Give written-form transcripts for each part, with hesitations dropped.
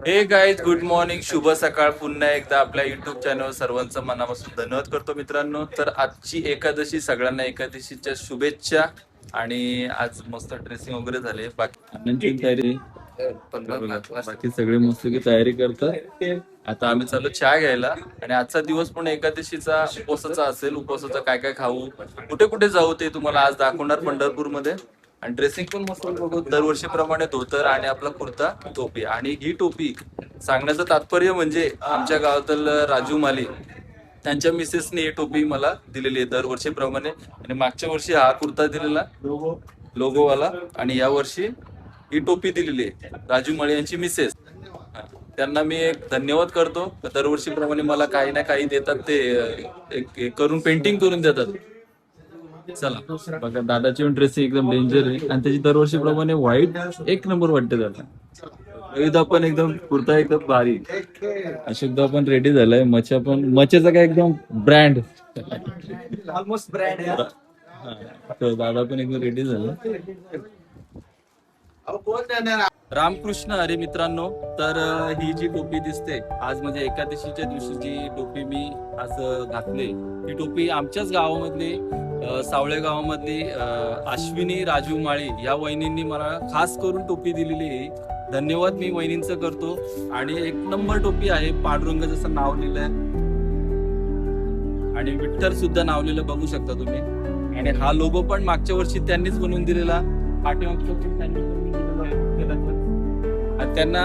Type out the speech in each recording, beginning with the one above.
हे guys, good morning, शुभ सकाळ. पुन्हा एकदा आपल्या युट्यूब चॅनल सर्वांचं मनापासून धन्यवाद करतो मित्रांनो. तर आजची एकादशी, सगळ्यांना एकादशीच्या शुभेच्छा. आणि आज मस्त ड्रेसिंग वगैरे झाले, बाकी तयारी, बाकी सगळे मस्त की तयारी करतात. आता आम्ही चालू चहा घ्यायला. आणि आजचा दिवस पण एकादशीचा उपवासाचा असेल. उपवासाचा काय काय खाऊ, कुठे कुठे जाऊ, ते तुम्हाला आज दाखवणार पंढरपूरमध्ये. आणि ड्रेसिंग पण मस्त बघू, दरवर्षीप्रमाणे धोतर आणि आपला कुर्ता, टोपी. आणि ही टोपी सांगण्याचं तात्पर्य म्हणजे आमच्या गावातील राजू माली त्यांच्या मिसेसने ही टोपी मला दिलेली आहे दरवर्षीप्रमाणे. आणि मागच्या वर्षी हा कुर्ता दिलेला लोगोवाला, आणि या वर्षी ही टोपी दिलेली आहे राजू माळी यांची मिसेस. त्यांना मी एक धन्यवाद करतो. दरवर्षीप्रमाणे मला काही ना काही देतात, ते करून पेंटिंग करून देतात. चला बघा, दादाची ड्रेसिंग एकदम डेंजर आहे. आणि त्याची दरवर्षीप्रमाणे व्हाईट एक नंबर वाटते त्याला. एकदा पण एकदम कुर्ता एकदम भारी. अशोकदा पण रेडी झालाय. मच्छा पण, मच्छाचा काय एकदम ब्रँड, ऑलमोस्ट ब्रँड आहे. तर दादा पण एकदम रेडी झाला. रामकृष्ण हरी मित्रांनो. तर ही जी टोपी दिसते आज, म्हणजे एकादशीच्या दिवशी जी टोपी मी आज घातली, ही टोपी आमच्याच गावामधली, सावळे गावामधली अश्विनी राजू माळी या वहिनींनी मला खास करून टोपी दिलेली आहे. धन्यवाद मी वहिनींचं करतो. आणि एक नंबर टोपी आहे. पांडुरंग जसं नाव लिहिलंय आणि विठ्ठल सुद्धा नाव लिहिलं, बघू शकता तुम्ही. आणि हा लोगो पण मागच्या वर्षी त्यांनीच बनवून दिलेला. पाठीमागचं पण त्यांनी बनवून दिलेलं. आणि त्यांना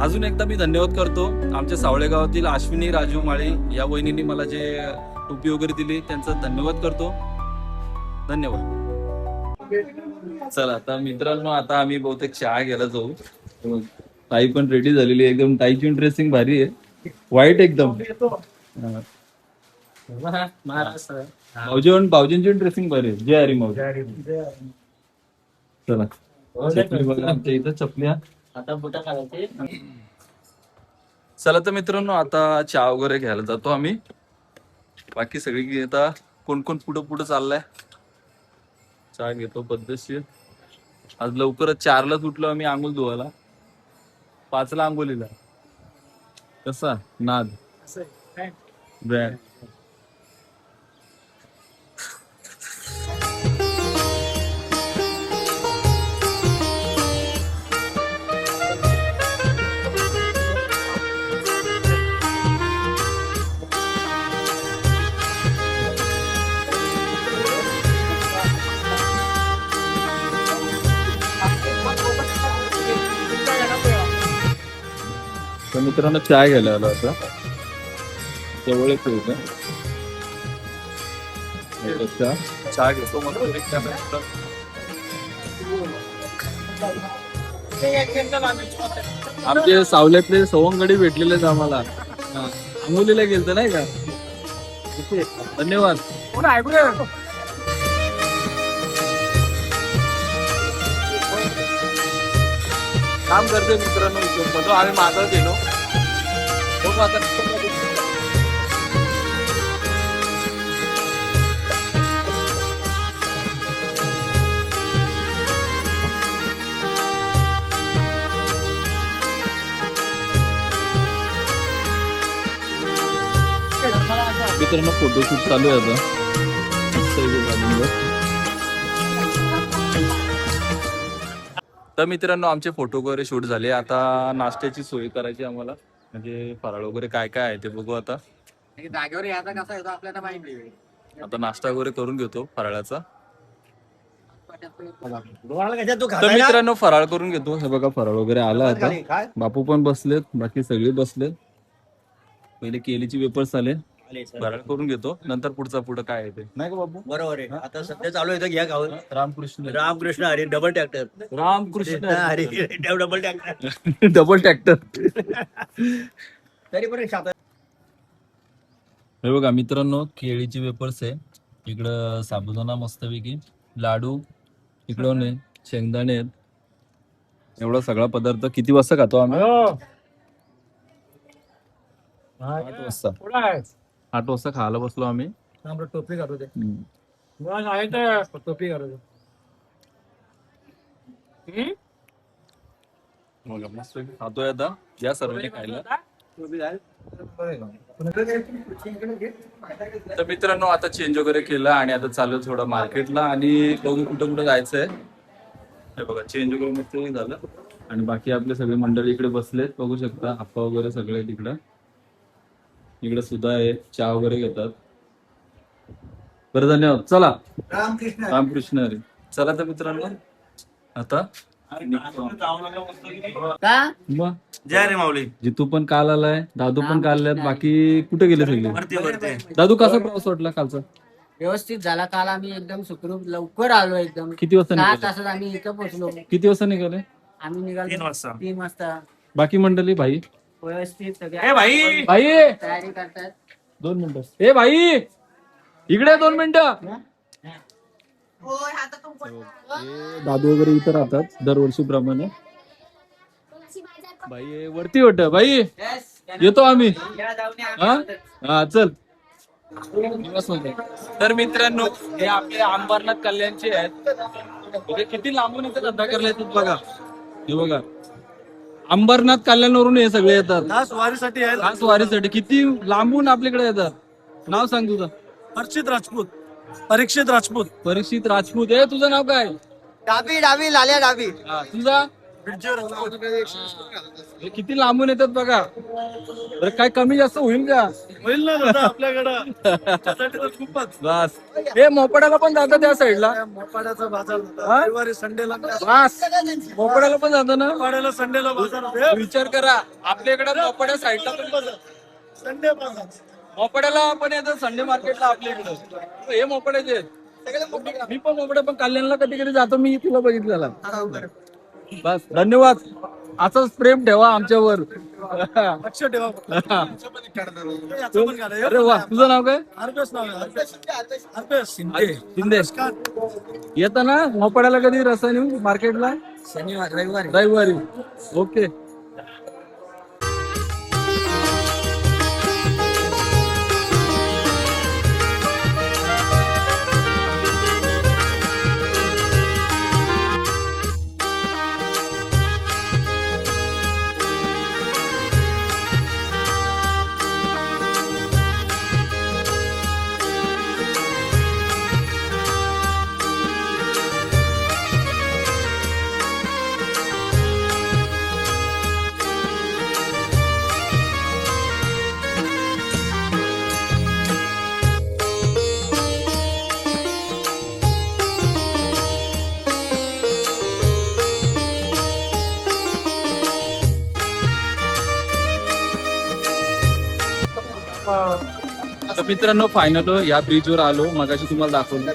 अजून एकदा मी धन्यवाद करतो. आमच्या सावळे गावातील अश्विनी राजू माळी या वहिनींनी मला जे टोपी वगैरे दिली, त्यांचा धन्यवाद करतो. धन्यवाद. चला आता मित्रांनो, आता आम्ही बहुतेक चहा घ्यायला जाऊ. ताई पण रेडी झालेली आहे एकदम. ताईची ड्रेसिंग भारी आहे, व्हाईट एकदम. भाऊजींची ड्रेसिंग भारी आहे. जय हरी माऊजी. चला चपली बघा, आमच्या इथं चपल्या आता बुटा घालायचे. चला तर मित्रांनो, आता चहा वगैरे घ्यायला जातो आम्ही. बाकी सगळी आता कोण कोण पुढं पुढं चाललाय. चहा घेतो पद्धतशीर. आज लवकरच 4ला उठलो आम्ही आंघोळ धुवायला. 5ला आंघोळीला. कसा नाद ब्रँड. तर मित्रांनो, चहा घ्यायला आलो आता. जवळच होतं चहा घेतो मग. आमचे सावल्यातले सवंगडी भेटलेलेच आम्हाला. अंगोलीला गेलत नाही का. धन्यवाद. काम करतोय मित्रांनो. आम्ही मागं गेलो. मित्रांनो, फोटोशूट चालू आहे आता. तर मित्रांनो, आमचे फोटो वगैरे शूट झाले. आता नाश्त्याची सोय करायची आम्हाला. म्हणजे फराळ वगैरे काय काय आहे ते बघू आता. जागेवर यायचा कसा येतो आपल्याला माहिती. आता नाश्ता वगैरे करून घेतो फराळाचा. तर मित्रांनो, फराळ करून घेतो. हे बघा, फराळ वगैरे आला आता. बापू पण बसलेत, बाकी सगळे बसलेत. पहिले केलीची वेपर्स आले, फराळ करून घेतो. नंतर पुढं काय आहे ते, नाही का बापू. बरोबर आहे. आता सध्या चालू आहे घ्या गाव. Ramkrishna Hari double tractor. Ramkrishna Hari double tractor. Double tractor. तरी पण हे बघा मित्रांनो, केळीची वेपर्स आहे. इकडं साबुदाणा मस्तपैकी, लाडू इकडं, शेंगदाणे आहेत. एवढा सगळा पदार्थ किती वाजता खातो आम्ही. 8 वाजता. 8 वाजता खायला बसलो आम्ही. टोपी काढू दे. टोपी काढू दे. बघा मस्त खातोय आता, या सर्वांनी खायला. तर मित्रांनो आता चेंज वगैरे केलं आणि आता चालू थोडं मार्केटला आणि बघू कुठं कुठं जायचंय. हे बघा चेंज वगैरे मस्त झालं आणि बाकी आपले सगळे मंडळी इकडे बसलेत, बघू शकता. आप्पा वगैरे सगळे तिकडं, इकडे सुद्धा आहे, चहा वगैरे घेतात. बरं धन्यवाद. चला रामकृष्ण. रामकृष्ण हरी. चला तर मित्रांनो आता निघतो. का मग जय रे माऊली. जितू पण काल आलाय, दादू पण काल आल्यात, बाकी कुठे गेले सगळे? वरती वरती. दादू कसा प्रवास वाटला कालचा? व्यवस्थित झाला. काल आम्ही एकदम सुखरूप लवकर आलो. एकदम किती वाजता 6 निघाले? तासात आम्ही इथं पोहोचलो. किती वाजता निघाले? आम्ही निघालो 3 वाजता. 3 वाजता. बाकी मंडळी भाई व्यवस्थित ए सगळे भाई. भाई तयारी करतात. 2 मिनिटं. ए भाई इकडे 2 मिनिटं. दादू वगैरे इथं राहतात दरवर्षीप्रमाणे. भाई वरती वाटत भाई, येतो आम्ही. हा हा चल. तर मित्रांनो हे आपले अंबरनाथ कल्याणचे आहेत. म्हणजे किती लांबून इथे धंदा करायला येतात बघा. हे बघा अंबरनाथ कल्याणवरून हे सगळे येतात खास वारीसाठी आहे. खास वारीसाठी. किती लांबून आपल्याकडे येतात. नाव सांग तुझं. हर्षित राजपूत. परीक्षित राजपूत. परीक्षित राजपूत. आहे तुझं नाव काय? डाबी डाबी लाल्या डाबी. हा, तुझा? हे किती लांबून येतात बघा. तर काय कमी जास्त होईल का? होईल ना दादा आपल्याकडं. त्यासाठी तर खूपच. बस हे मोपड्याला पण जातं त्या साईडला. मोपाड्याचा बाजार होता. हा? रविवारी संडेला. बस मोपड्याला पण जातं ना. मोपाड्याला संडेला बाजार होता. विचार करा आपल्याकडे मोपड्या साईडला पण संडे बाजार. मोपड्याला पण येतात संडे मार्केटला आपल्या इकडं. हे मोपड्याचे आहेत. मी पण मोपड्या पण कल्याणला कधी कधी जातो. मी तुला बघितलेला. बस धन्यवाद. असंच प्रेम ठेवा आमच्यावर. लक्ष ठेवा. अरे वा तुझं नाव काय? हरपेश नाव आहे. हरपेश शिंदे. शिंदे. येतं ना मोपड्याला कधी रस्त्याने मार्केटला? शनिवार रविवारी. रविवारी. ओके. तर मित्रांनो फायनल या ब्रिजवर आलो. मगाशी तुम्हाला दाखवलं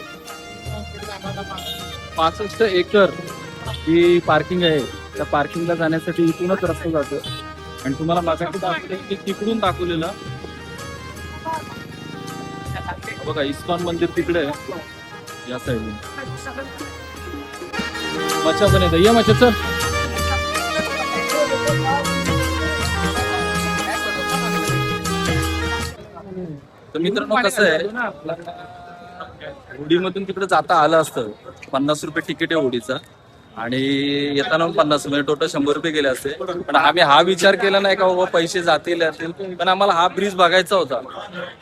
65 एकर ही पार्किंग आहे. त्या पार्किंगला जाण्यासाठी इथूनच रस्ता जातो आणि तुम्हाला मगाशी दाखवलं की तिकडून दाखवलेलं बघा इस्कॉन मंदिर तिकडे आहे या साईडला. मच्छा पण येतं. ये मच्छा चल. तर मित्रांनो कसं आहे होडीमधून तिकडे जाता आलं असतं. 50 रुपये तिकीट आहे होडीचा आणि येताना 50 म्हणजे टोटल 100 रुपये गेले असते. पण आम्ही हा विचार केला नाही का बाबा पैसे जातील यातील, पण आम्हाला हा ब्रिज बघायचा होता.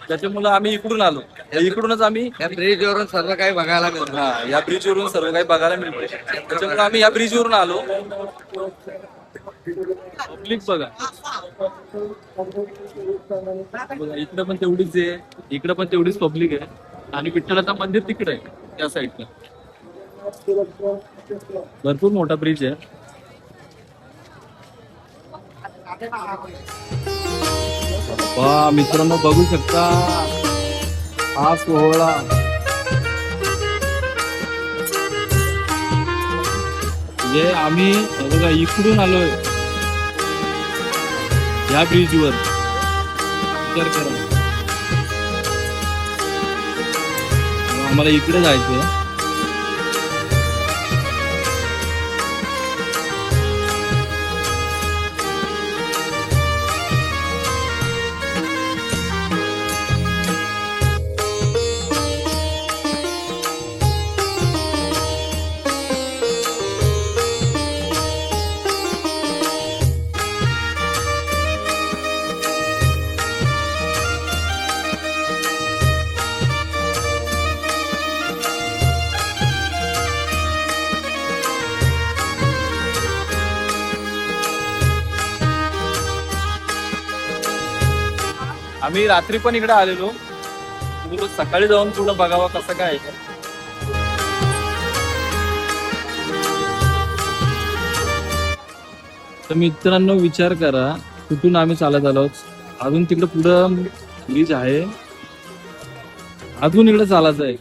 त्याच्यामुळे आम्ही इकडून आलो. इकडूनच आम्ही या ब्रिज वरून सर्व काही बघायला मिळतं. हा या ब्रिज वरून सर्व काही बघायला मिळते. त्याच्यामुळे आम्ही या ब्रिज वरून आलो. पब्लिक बघा इकडे पण तेवढीच आहे, इकडे पण तेवढीच पब्लिक आहे आणि विठ्ठलाचं मंदिर तिकडे आहे त्या साईडला. भरपूर मोठा ब्रिज आहे. मित्रांनो बघू शकता हा सोहळा. म्हणजे आम्ही बघा इकडून आलोय या ब्रिजवर. विचार करा आम्हाला इकडे जायचंय. आम्ही रात्री पण इकडे आलेलो, बोललो सकाळी जाऊन थोडं बघावं कसं काय आहे. तर मित्रांनो विचार करा, कुठून आम्ही चालत आलो, अजून तिकडे पुढं ब्रिज आहे, अजून इकडे चालायचं आहे.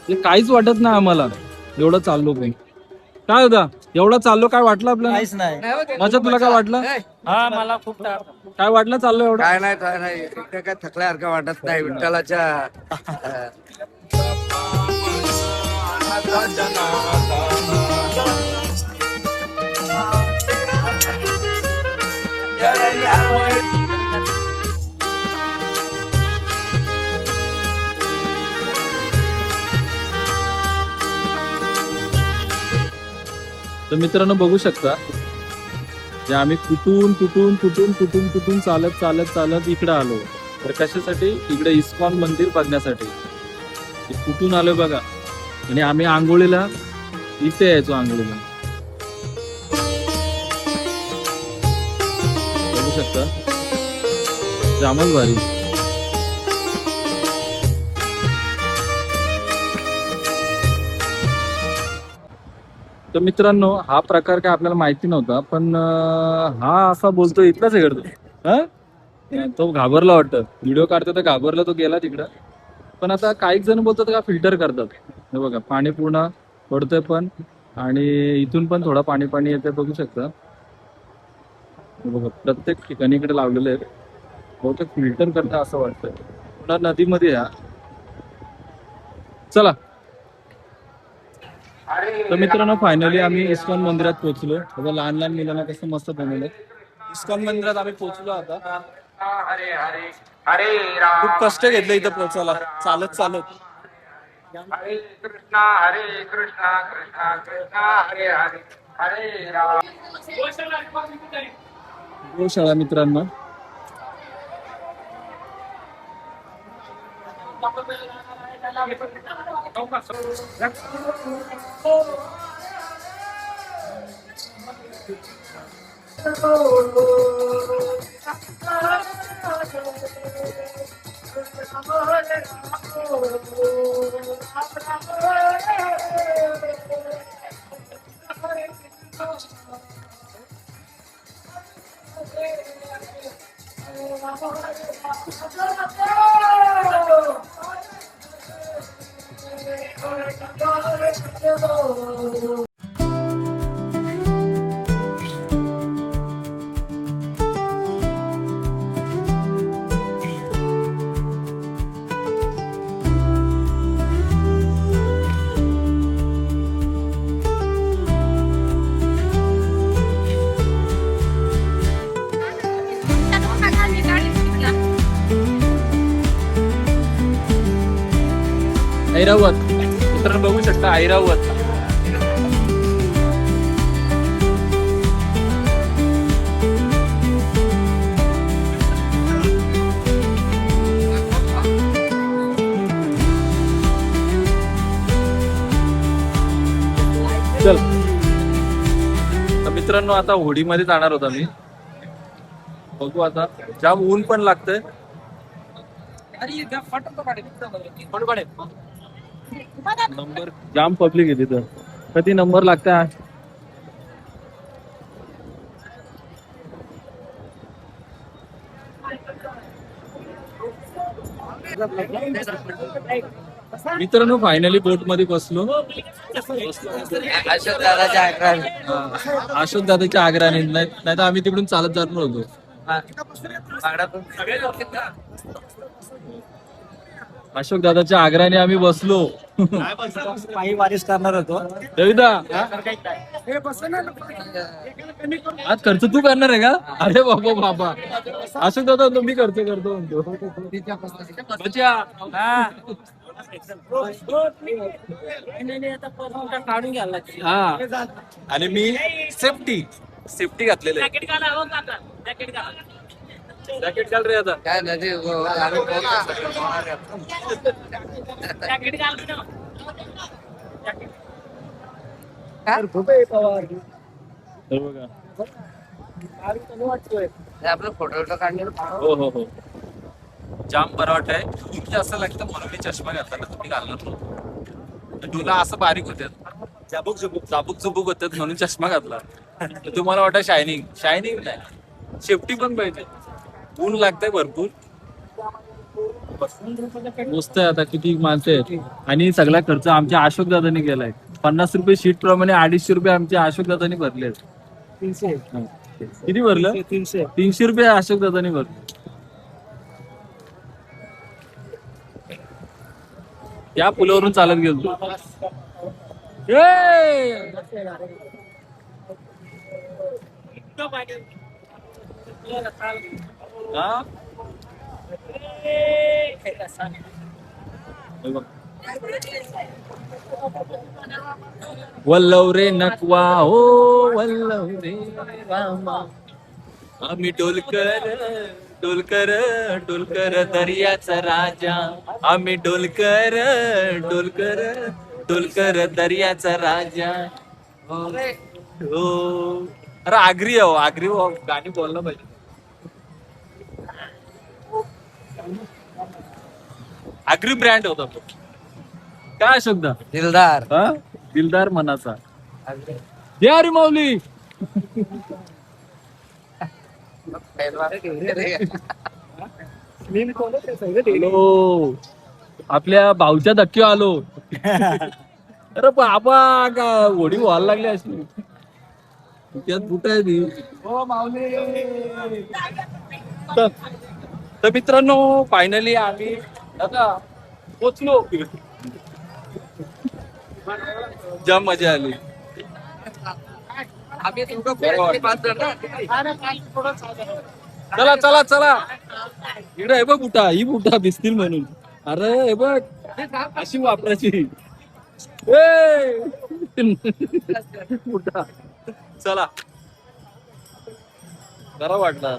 ते काहीच वाटत नाही आम्हाला, एवढं चाललो पण. काय होता एवढं चाललो, काय वाटलं आपल्याला? काहीच नाही. माझं तुला काय वाटलं? हा मला खूप काय वाटलं चाललो एवढं? काय नाही इकडे काय थकल्यासारखं वाटत नाही विठ्ठलाच्या तर मित्रांनो बघू शकता, जे आम्ही कुठून कुठून कुठून कुठून कुठून चालत चालत चालत इकडे आलो. तर कशासाठी? इकडे इस्कॉन मंदिर बघण्यासाठी. हे कुठून आलो बघा. आणि आम्ही आंघोळीला इथे यायचो आंघोळीला. बघू शकता, जामच भारी. तर मित्रांनो हा प्रकार काय आपल्याला माहिती नव्हता, पण हा असा बोलतो इथलाच आहे करतो. हा तो घाबरला वाटतं, व्हिडिओ काढतो तर घाबरला, तो गेला तिकडं. पण आता काही जण बोलतात का फिल्टर करतात. हे बघा पाणी पूर्ण पडतंय पण, आणि इथून पण थोडा पाणी पाणी येते, बघू शकता. हे बघा प्रत्येक ठिकाणी इकडे लावलेले आहेत, बहुतेक फिल्टर करतात असं वाटतंय. पुन्हा नदीमध्ये या. चला. तर मित्रांनो फायनली आम्ही इस्कॉन मंदिरात पोहोचलो. बघा लहान लहान मुलांना कसं मस्त बनवलं. इस्कॉन मंदिरात आम्ही पोहोचलो आता. खूप कष्ट घेतलं इथं पोहोचायला, चालत चालत. हरे कृष्णा कृष्णा कृष्णा हरे हरे हरे राम. गोशाळा मित्रांनो. ऐरावत मित्रांनो बघू शकता, ऐरावत. चल मित्रांनो आता होडीमध्ये जाणार होता मी. बघू आता, जाम ऊन पण लागतंय. नंबर जाम पब्लिक आहे तिथं. कधी नंबर लागता. मित्रांनो फायनली बोट मध्ये बसलो. अशोक दादाच्या आग्रहाने. अशोक दादाच्या आग्रहाने, नाही तर आम्ही तिकडून चालत जात नव्हतो. अशोक दादाच्या आग्रहाने आम्ही बसलो. पायी वारीस करणार होतो. रविदा आज खर्च तू करणार आहे का? अरे बाबा बाबा, अशोक दादा म्हणतो मी खर्च करतो म्हणतो. काढून घ्यायला हा, आणि मी सेफ्टी घातलेलं आहे. जॅकेट घाल रे आता. काय नदी तर बघा आपलं फोटो काढले हो हो हो, जाम बरं वाटतंय. तुम्ही असं लागतं म्हणून मी चष्मा घातला ना, तुम्ही घालणार नव्हतं. डोला असं बारीक होत्यात, चाबूक चुबूक होतात म्हणून चष्मा घातला. तर तुम्हाला वाटतं शायनिंग, शायनिंग नाही, सेफ्टी पण पाहिजे. ऊन लागतंय भरपूर. मस्त आहे. आता किती माणसं आहेत आणि सगळा खर्च आमच्या अशोक दादानी केलाय. 50 रुपये शीट प्रमाणे 250 रुपये आमच्या अशोक दादानी भरले. 300 किती भरलं? 300 रुपये अशोक दादानी भरले. त्या पुलावरून चालत गेलो. हा? वल्लव रे नकवा हो, वल्लव रे रामा, आम्ही डोलकर डोलकर डोलकर दर्याचा राजा, आम्ही डोलकर डोलकर डोलकर दर्याचा राजा. हो, अरे आगरी हो, आगरी हो, गाणी बोललं पाहिजे. आगरी ब्रँड होता तो. काय शब्द? दिलदार. हा, दिलदार मनाचा. या रे माऊली. हॅलो, आपल्या भाऊच्या धक्के आलो. अरे बाबा, का होडी व्हायला लागली अशी. त्यात कुठं आहे ती? तर मित्रांनो, फायनली आम्ही आता पोचलो. जाम मजा आली. चला चला चला, इकडे हे बघ बुटा, ही बुटा दिसतील म्हणून. अरे हे बघ, अशी वापरायची बुटा. चला, बरं वाटणार.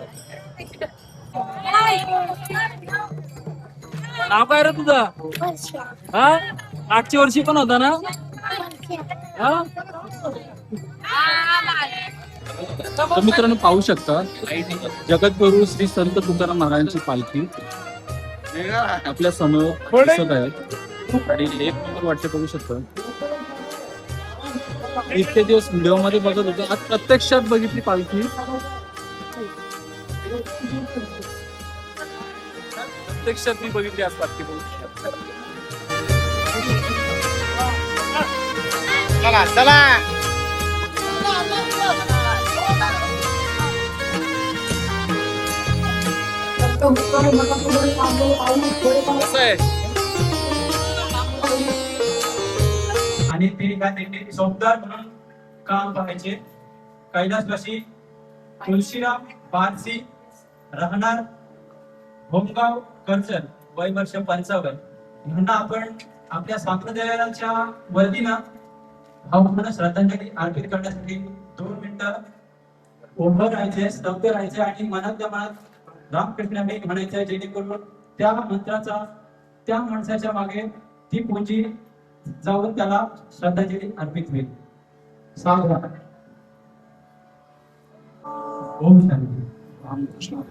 नाव काय रे तुझा? हा, मागच्या वर्षी पण होता ना? हा? तर मित्रांनो, पाहू शकता जगद्गुरु श्री संत तुकाराम महाराजांची पालखी आपल्या समोर दिसत आहे. आणि एक नंबर वाटते, बघू शकता. इतके दिवस व्हिडिओ मध्ये बघत होतो, आज प्रत्यक्षात बघितली पालखी. प्रत्यक्षात मी बघितली आज पालखी. बघू शकता. चला चला. कसं आहे? आणि ते चौकदार म्हणून काम पाहायचे. कैलासवासी तुळशीराम बारसी, राहणार होमगाव कर्जत, वय वर्ष 55. यांना आपण आपल्या संप्रदायाच्या वतीनं भावपूर्ण श्रद्धांजली अर्पित करण्यासाठी 2 मिनिटं उभं राहायचे, स्तब्ध राहायचे आणि मनातल्या मनात रामकृष्ण हरी म्हणायचं, जेणेकरून त्या मंत्राचा त्या माणसाच्या मागे ती पूंजी जाऊन त्याला श्रद्धांजली अर्पित होईल. सावधान. ओम शांती. रामकृष्ण.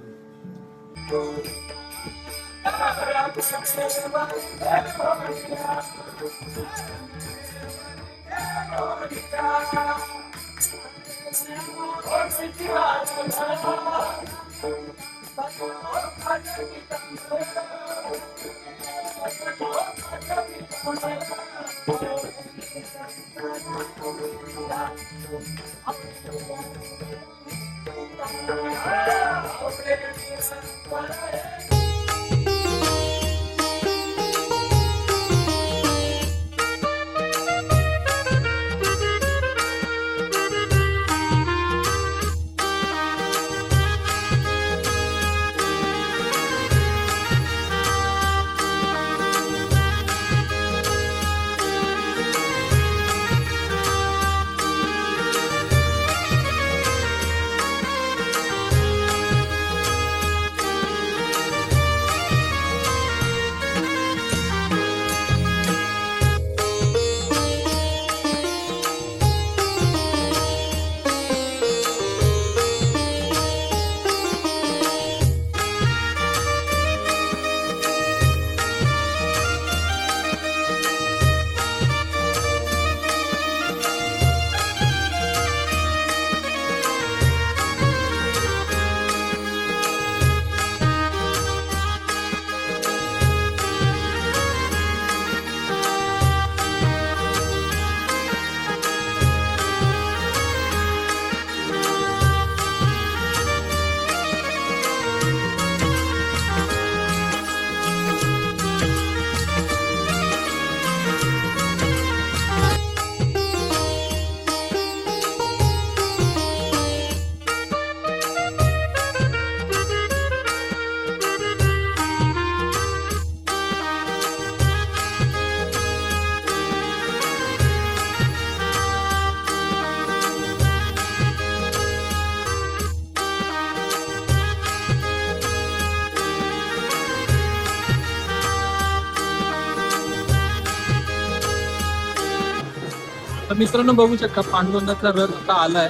तर मित्रांनो बघू शकता पांडुरंगाचा रथ आता आलाय.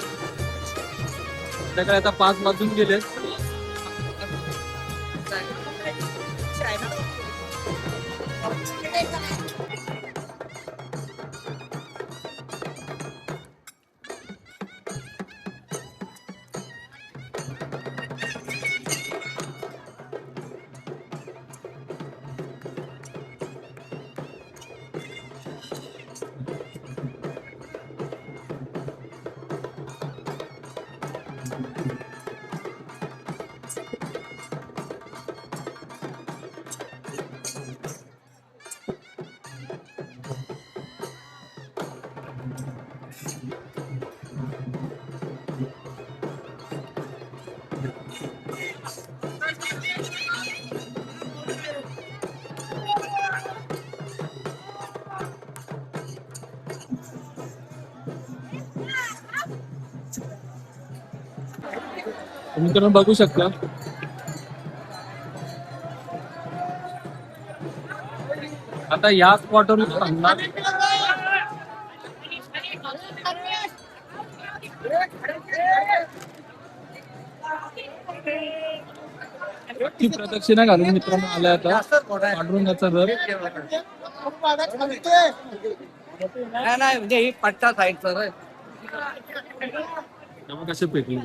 त्याकडे आता 5 वाजून गेले. मित्रांनो बघू शकता आता या स्पॉटवर थांबणार. ती प्रदक्षिणा घालून मित्रांनो आलाय आता पांडुरंगाचा रथ. नाही म्हणजे ही पट्टा साईडचा कसे पेटले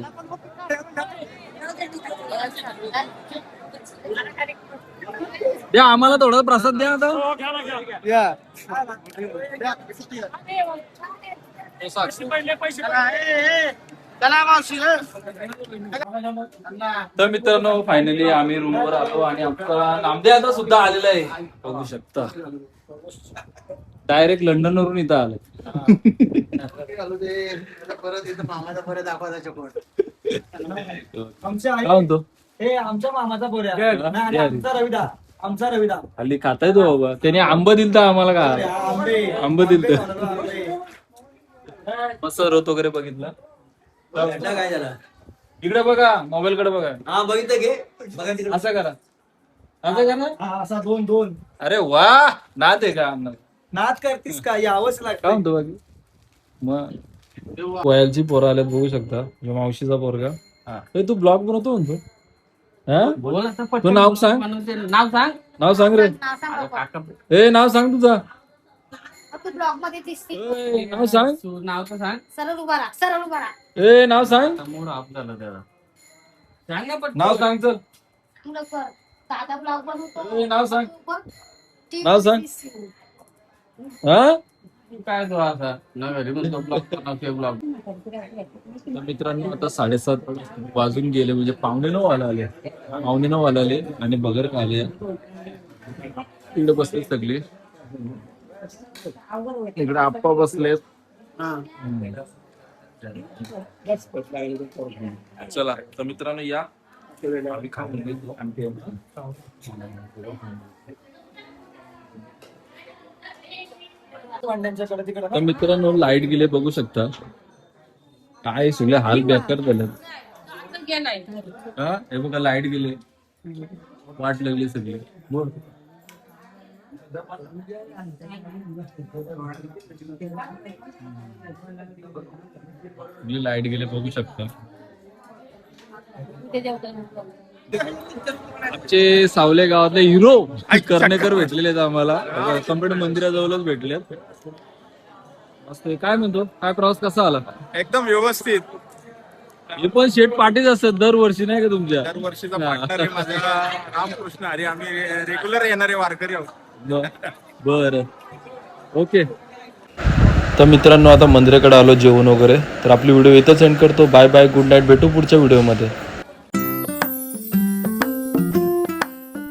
द्या आम्हाला थोडा प्रसाद द्या आता. तर मित्रांनो फायनली आम्ही रूमवर आलो आणि आमचा नामदे आता सुद्धा आलेला आहे बघू शकता. डायरेक्ट लंडन वरून इथं आलं. परत इथं मामाचा परत दाखवायचा कोण आमच्या काय म्हणतो हे आमच्या मामाचा पोऱ्या नाही, आमचा रविदा आमचा रविदा हल्ली खाताय तो बाबा. त्याने आंब दिलता आम्हाला का आंब दिलत. मस्त रथ वगैरे बघितला. काय झालं इकडे बघा मोबाईल कडे बघा. हा बघितलं घे बघा तिकडे असं करा असं करा. हा, असा 2-2 अरे वा नाद आहे का आम्हाला. नाद करतीस का यावंच काय लागतं. म्हणतो बाकी मग वयाची पोरं आल्यात बघू शकता. मावशीचा पोरगा. तू ब्लॉग बनवतो म्हणतो. हा तू नाव सांग. नाव सांग. नाव सांग रे. ए नाव सांग तुझा. तू ब्लॉग मध्ये दिसते. ए, नाव सांग. नाव तर सांग. सरळ उभा राहा सरळ उभा राहा. ए नाव सांग. सांग ना पटकन. नाव सांग चल. लवकर दादा ब्लॉग बनवतो. ए, नाव सांग. ती नाव सांग. दिसते. हा काय तो असा ना घरी म्हणतो ब्लॉग. तर मित्रांनो आता 7:30 वाजून गेले म्हणजे 8:45 आले. 8:45 आले आणि बगर खाले. इकडे बसले सगळे. इकडे आप्पा बसलेत. चला तर मित्रांनो या आम्ही खाऊन घेतो. तर मित्रांनो लाईट गेले बघू शकता. काय सगळे हाल बेकार झाले. हा हे बघा लाईट गेले. वाट लागली सगळी. बोल लाईट गेले बघू शकता. आमचे सावले गावातले हिरो कर्णेकर भेटलेले आहेत आम्हाला. कंप्लीट मंदिराजवळच भेटले. मस्त. काय म्हणतो काय प्रवास कसा आला. एकदम व्यवस्थित. हे पण शेट पार्टीच असतात दरवर्षी नाही का तुमच्या. दरवर्षीचा पार्टनर आहे माझा रामकृष्ण हरी. आम्ही रेग्युलर येणारे वारकरी आहोत. बर ओके. तर मित्रांनो आता मंदिराकडे आलो जेवण वगैरे. तर आपली व्हिडिओ इथंच एंड करतो. Bye bye good night. भेटू पुढच्या व्हिडिओमध्ये.